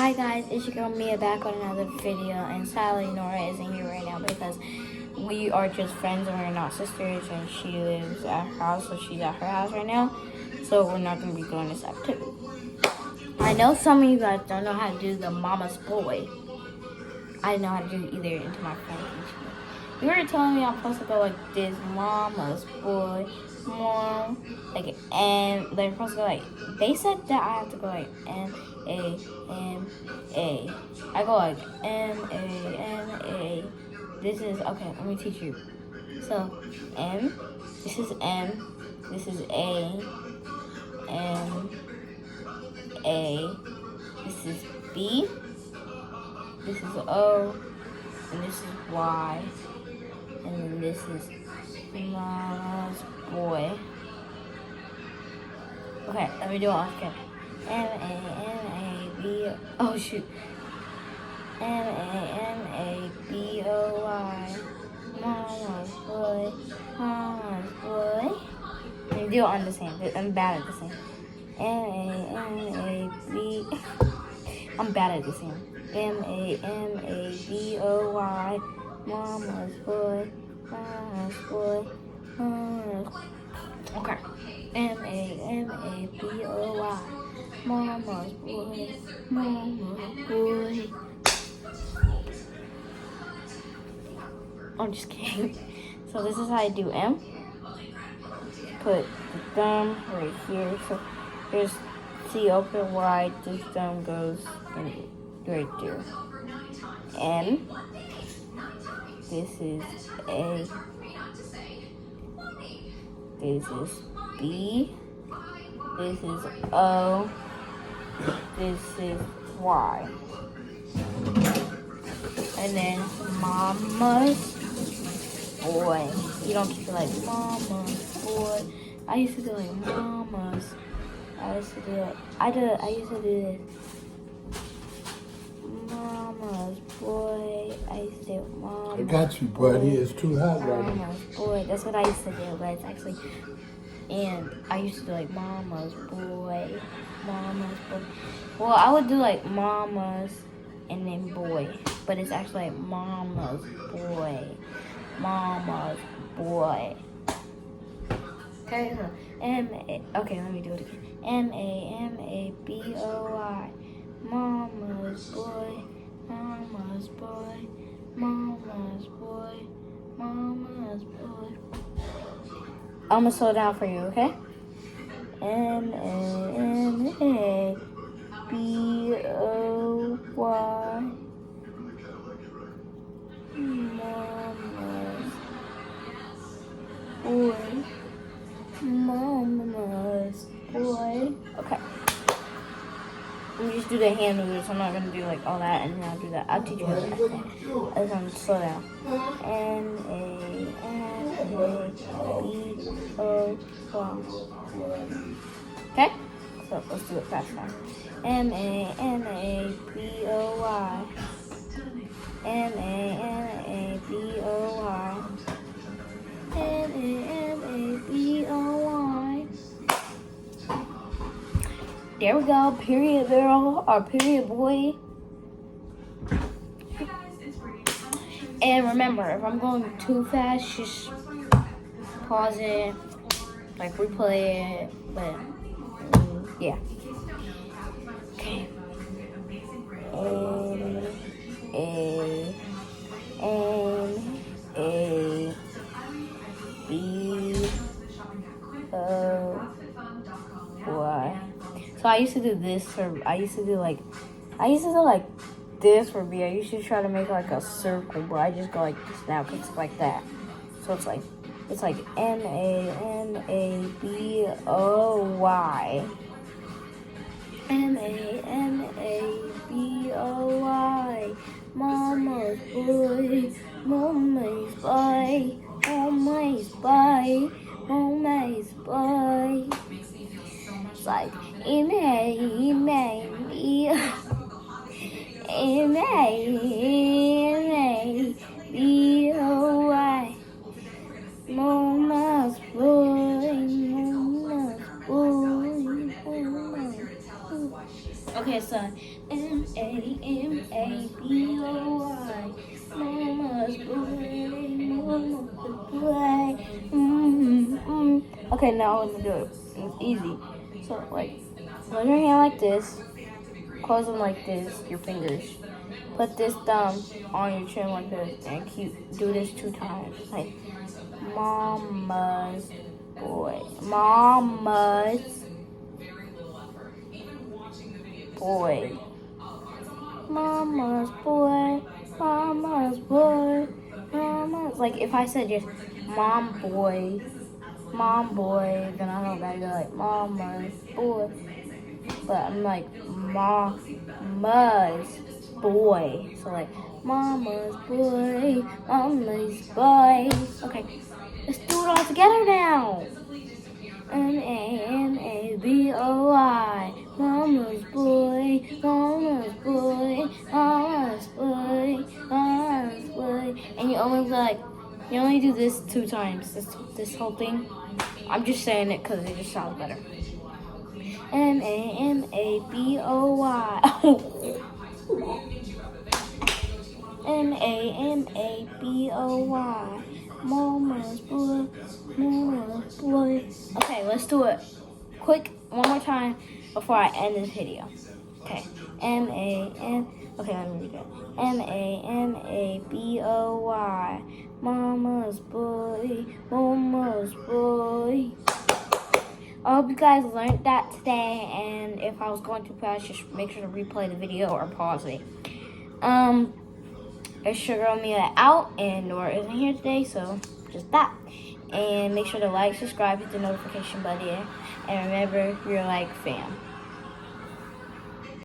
Hi guys, it's your girl Mia back on another video, and sadly Nora isn't here right now because we are just friends and we're not sisters, and she lives at her house, so she's at her house right now, so we're not going to be doing this activity. I know some of you guys don't know how to do the mama's boy. I didn't know how to do it either until my friend teach me. You were telling me I'm supposed to go like this, mama's boy, mom, like, and they're supposed to go like, they said that I have to go like M-A-M-A. I go like M-A-M-A. This is, okay, let me teach you. So, M, this is M, this is A, M, A, this is B, this is O, and this is Y, and then this is mama's boy. Okay, let me do it off again. M-A-M-A-B, oh shoot. M-A-M-A-B-O-Y, mama's boy, mama's boy. Let me do it on the same, I'm bad at the same. M-A-M-A-B, I'm bad at the same. M-A-M-A-B-O-Y, mama's boy, mama's boy, mama's boy. Okay. M-A-M-A-B-O-Y, mama's boy, mama's boy. I'm just kidding. So this is how I do M. Put the thumb right here. So here's C open wide. This thumb goes in right there. M. This is A. This is B. This is O. This is Y. And then mama's boy. You don't keep it like mama's boy. I used to do like mama's. I used to do it. I used to do this. Mama's boy. I used to do mama's. I got you, buddy. It's too hot right now. Mama's boy. That's what I used to do, but it's actually. And I used to do like mama's boy. Mama's boy. Well, I would do like mama's and then boy, but it's actually like mama's boy. Mama's boy. Okay, so okay, let me do it again. M-A-M-A-B-O-Y. Mama's boy. Mama's boy. Mama's boy. Mama's boy. I'm gonna slow down for you, okay? M-A-M-A-B-O-Y. Mama's boy. Mama's boy. Okay. Let me just do the hand movements. I'm not gonna do like all that and then I'll do that. I'll teach you how to do that. I just want to slow down. M-A-M-A-B-O-Y. Okay? So let's do it fast now. M-A-M-A-B-O-Y. M-A-M-A-B-O-Y. M-A-M-A-B-O-Y. There we go. Period girl or period boy. And remember, if I'm going too fast, just pause it, like replay it, but yeah. Okay. M-A-M-A-B-O-Y. So I used to do this for, I used to do like this for B. I used to try to make like a circle, but I just go like this now because it's like that. So it's like M-A-M-A-B-O-Y. M-A-M-A-B-O-Y. Mama's boy, mama's boy, mama's boy, mama's boy. It's like M-A-M-A-B-O-Y. Mama's boy, mama's boy, mama's boy. Okay, so M-A M-A-M-A-B-O-Y. Mama's boy, mama's boy. Okay, now I'm gonna do it. It's easy. So, like, hold your hand like this. Close them like this, your fingers. Put this thumb on your chin like this, and do this 2 times. Like, mama's boy. Mama's boy. Mama's boy. Mama's boy. Mama's. Like, if I said just mom boy, then I don't gotta go like mama's boy. But I'm like mama's boy. So like mama's boy, mama's boy. Okay, let's do it all together now. M-A-M-A-B-O-I. Mama's boy, mama's boy, mama's boy, mama's boy. And you only do this 2 times. This whole thing. I'm just saying it because it just sounds better. M-A-M-A-B-O-Y. M-A-M-A-B-O-Y. Mama's boy, mama's boy. Okay, let's do it quick one more time before I end this video. Okay, okay, let me read it. M-A-M-A-B-O-Y. Mama's boy, mama's boy. I hope you guys learned that today, and if I was going too fast, just make sure to replay the video or pause it. It's Sugar Amelia out, and Nora isn't here today, so just that. And make sure to like, subscribe, hit the notification button, and remember, you're like fam.